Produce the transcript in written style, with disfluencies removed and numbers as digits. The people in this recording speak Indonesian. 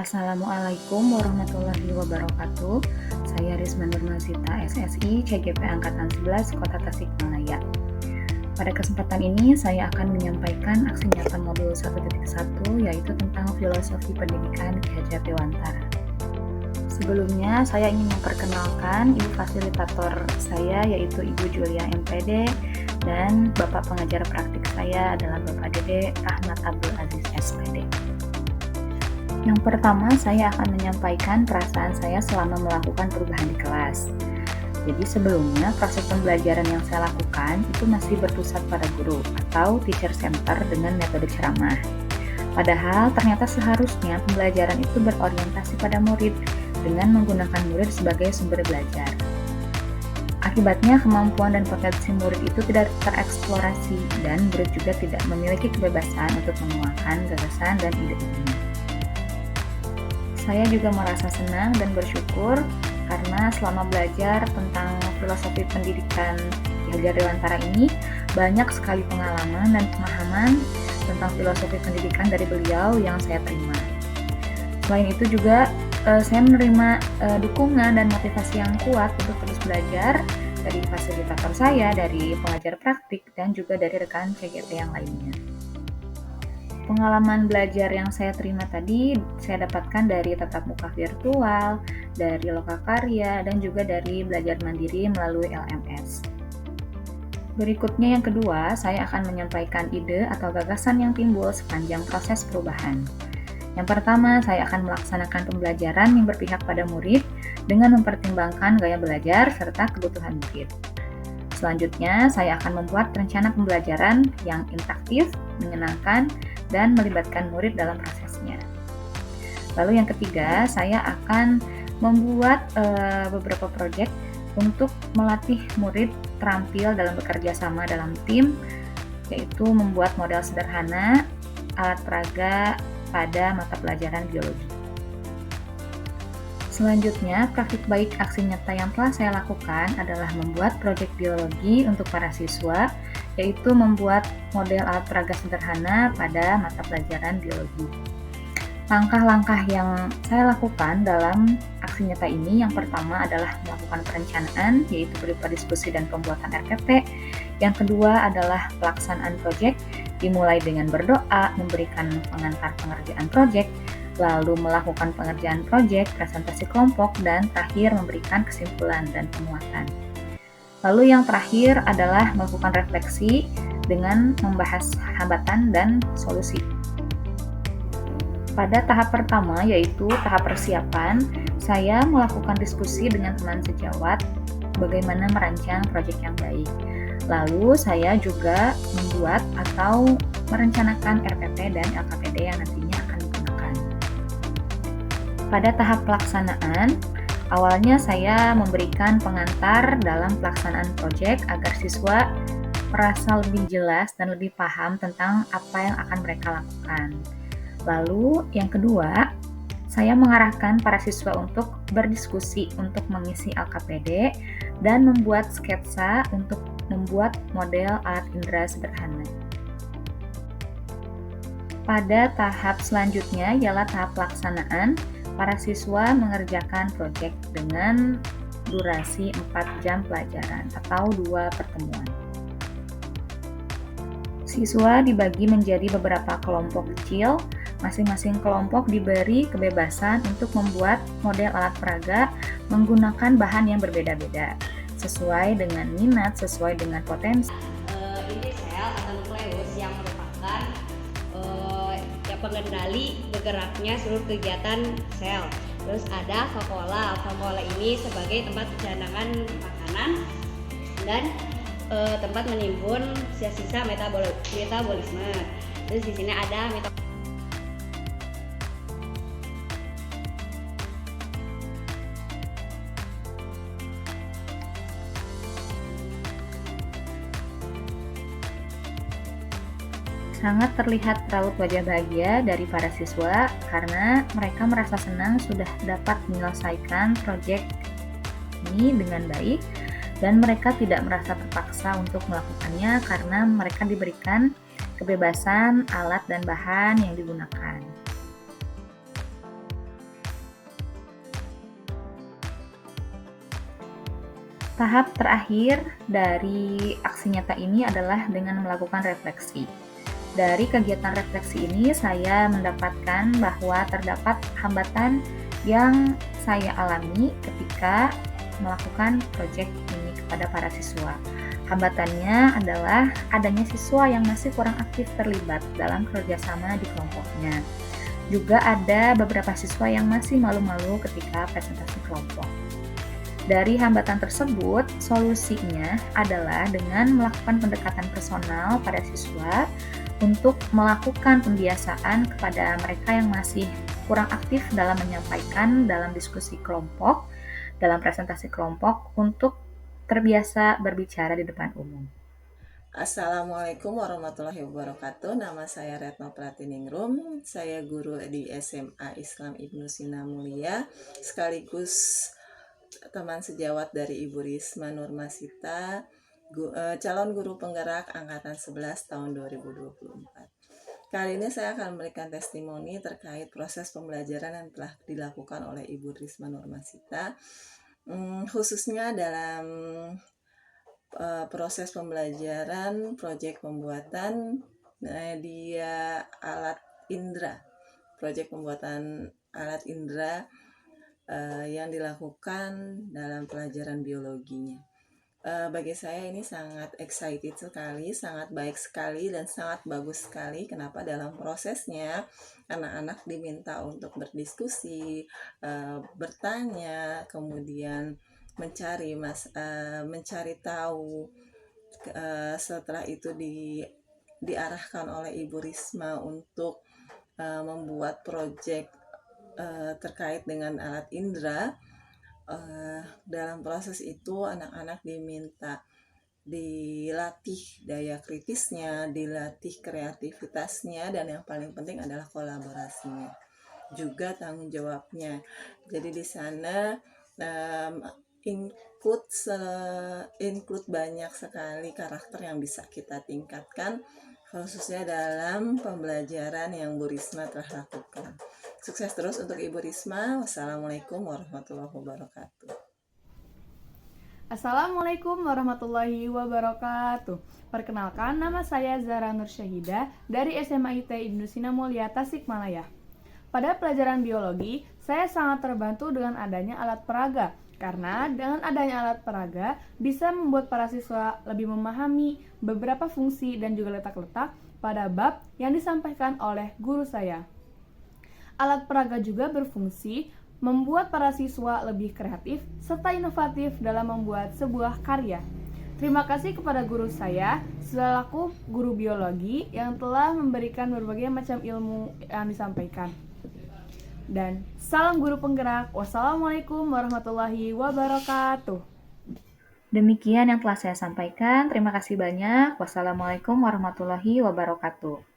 Assalamualaikum warahmatullahi wabarakatuh. Saya Risma Nurmazita, SSI, CGP Angkatan 11, Kota Tasikmalaya. Pada kesempatan ini, saya akan menyampaikan aksi nyata modul 1.1, yaitu tentang filosofi pendidikan Ki Hajar Dewantara. Sebelumnya, saya ingin memperkenalkan ibu fasilitator saya, yaitu Ibu Julia MPD, dan Bapak pengajar praktik saya adalah Bapak Dede Rahmat Abdul Aziz SPD. Yang pertama, saya akan menyampaikan perasaan saya selama melakukan perubahan di kelas. Jadi sebelumnya, proses pembelajaran yang saya lakukan itu masih berpusat pada guru atau teacher center dengan metode ceramah. Padahal ternyata seharusnya pembelajaran itu berorientasi pada murid dengan menggunakan murid sebagai sumber belajar. Akibatnya, kemampuan dan potensi murid itu tidak tereksplorasi dan murid juga tidak memiliki kebebasan untuk menuangkan gagasan dan ide-idenya. Saya juga merasa senang dan bersyukur karena selama belajar tentang filosofi pendidikan Ki Hajar Dewantara ini banyak sekali pengalaman dan pemahaman tentang filosofi pendidikan dari beliau yang saya terima. Selain itu juga saya menerima dukungan dan motivasi yang kuat untuk terus belajar dari fasilitator saya, dari pengajar praktik, dan juga dari rekan CGP yang lainnya. Pengalaman belajar yang saya terima tadi saya dapatkan dari tatap muka virtual, dari lokakarya, dan juga dari belajar mandiri melalui LMS. Berikutnya yang kedua, saya akan menyampaikan ide atau gagasan yang timbul sepanjang proses perubahan. Yang pertama, saya akan melaksanakan pembelajaran yang berpihak pada murid dengan mempertimbangkan gaya belajar serta kebutuhan murid. Selanjutnya, saya akan membuat rencana pembelajaran yang interaktif, menyenangkan, dan melibatkan murid dalam prosesnya. Lalu yang ketiga, saya akan membuat beberapa proyek untuk melatih murid terampil dalam bekerja sama dalam tim, yaitu membuat model sederhana alat peraga pada mata pelajaran biologi. Selanjutnya, praktik baik aksi nyata yang telah saya lakukan adalah membuat proyek biologi untuk para siswa, yaitu membuat model alat peraga sederhana pada mata pelajaran biologi. Langkah-langkah yang saya lakukan dalam aksi nyata ini, yang pertama adalah melakukan perencanaan, yaitu berupa diskusi dan pembuatan RPP. Yang kedua adalah pelaksanaan proyek, dimulai dengan berdoa, memberikan pengantar pengerjaan proyek, lalu melakukan pengerjaan proyek, presentasi kelompok, dan terakhir memberikan kesimpulan dan penguatan. Lalu yang terakhir adalah melakukan refleksi dengan membahas hambatan dan solusi. Pada tahap pertama, yaitu tahap persiapan, saya melakukan diskusi dengan teman sejawat bagaimana merancang proyek yang baik. Lalu saya juga membuat atau merencanakan RPP dan LKPD yang nantinya akan digunakan. Pada tahap pelaksanaan, awalnya saya memberikan pengantar dalam pelaksanaan proyek agar siswa merasa lebih jelas dan lebih paham tentang apa yang akan mereka lakukan. Lalu yang kedua, saya mengarahkan para siswa untuk berdiskusi untuk mengisi LKPD dan membuat sketsa untuk membuat model alat indera sederhana. Pada tahap selanjutnya ialah tahap pelaksanaan. Para siswa mengerjakan proyek dengan durasi 4 jam pelajaran atau 2 pertemuan. Siswa dibagi menjadi beberapa kelompok kecil. Masing-masing kelompok diberi kebebasan untuk membuat model alat peraga menggunakan bahan yang berbeda-beda, sesuai dengan minat, sesuai dengan potensi. Ini sel atau nukleus yang merupakan pengendali bergeraknya seluruh kegiatan sel. Terus ada vakuola. Vakuola ini sebagai tempat pencanangan makanan dan tempat menimbun sisa-sisa metabolisme. Terus di sini ada Sangat terlihat raut wajah bahagia dari para siswa karena mereka merasa senang sudah dapat menyelesaikan proyek ini dengan baik dan mereka tidak merasa terpaksa untuk melakukannya karena mereka diberikan kebebasan alat dan bahan yang digunakan. Tahap terakhir dari aksi nyata ini adalah dengan melakukan refleksi. Dari kegiatan refleksi ini, saya mendapatkan bahwa terdapat hambatan yang saya alami ketika melakukan proyek ini kepada para siswa. Hambatannya adalah adanya siswa yang masih kurang aktif terlibat dalam kerjasama di kelompoknya. Juga ada beberapa siswa yang masih malu-malu ketika presentasi kelompok. Dari hambatan tersebut, solusinya adalah dengan melakukan pendekatan personal pada siswa untuk melakukan pembiasaan kepada mereka yang masih kurang aktif dalam menyampaikan dalam diskusi kelompok, dalam presentasi kelompok, untuk terbiasa berbicara di depan umum. Assalamualaikum warahmatullahi wabarakatuh. Nama saya Retno Pratiningrum. Saya guru di SMA Islam Ibnu Sina Mulia, sekaligus teman sejawat dari Ibu Risma Nurmasita, calon guru penggerak angkatan 11 tahun 2024. Kali ini saya akan memberikan testimoni terkait proses pembelajaran yang telah dilakukan oleh Ibu Risma Nurmasita, khususnya dalam proses pembelajaran proyek pembuatan media alat indera, proyek pembuatan alat indera yang dilakukan dalam pelajaran biologinya. Bagi saya ini sangat excited sekali, sangat baik sekali, dan sangat bagus sekali. Kenapa? Dalam prosesnya anak-anak diminta untuk berdiskusi, bertanya, kemudian mencari tahu. Setelah itu diarahkan oleh Ibu Risma untuk membuat proyek terkait dengan alat indera. Dalam proses itu anak-anak diminta dilatih daya kritisnya, dilatih kreativitasnya, dan yang paling penting adalah kolaborasinya, juga tanggung jawabnya. Jadi di sana include banyak sekali karakter yang bisa kita tingkatkan, khususnya dalam pembelajaran yang Bu Risma telah lakukan. Sukses terus untuk Ibu Risma. Wassalamualaikum warahmatullahi wabarakatuh. Assalamualaikum warahmatullahi wabarakatuh. Perkenalkan, nama saya Zara Nur Syahidah dari SMA IT Ibnu Sina Mulia, Tasikmalaya. Pada pelajaran biologi, saya sangat terbantu dengan adanya alat peraga, karena dengan adanya alat peraga bisa membuat para siswa lebih memahami beberapa fungsi dan juga letak-letak pada bab yang disampaikan oleh guru saya. Alat peraga juga berfungsi membuat para siswa lebih kreatif serta inovatif dalam membuat sebuah karya. Terima kasih kepada guru saya selaku guru biologi yang telah memberikan berbagai macam ilmu yang disampaikan. Dan salam guru penggerak. Wassalamualaikum warahmatullahi wabarakatuh. Demikian yang telah saya sampaikan. Terima kasih banyak. Wassalamualaikum warahmatullahi wabarakatuh.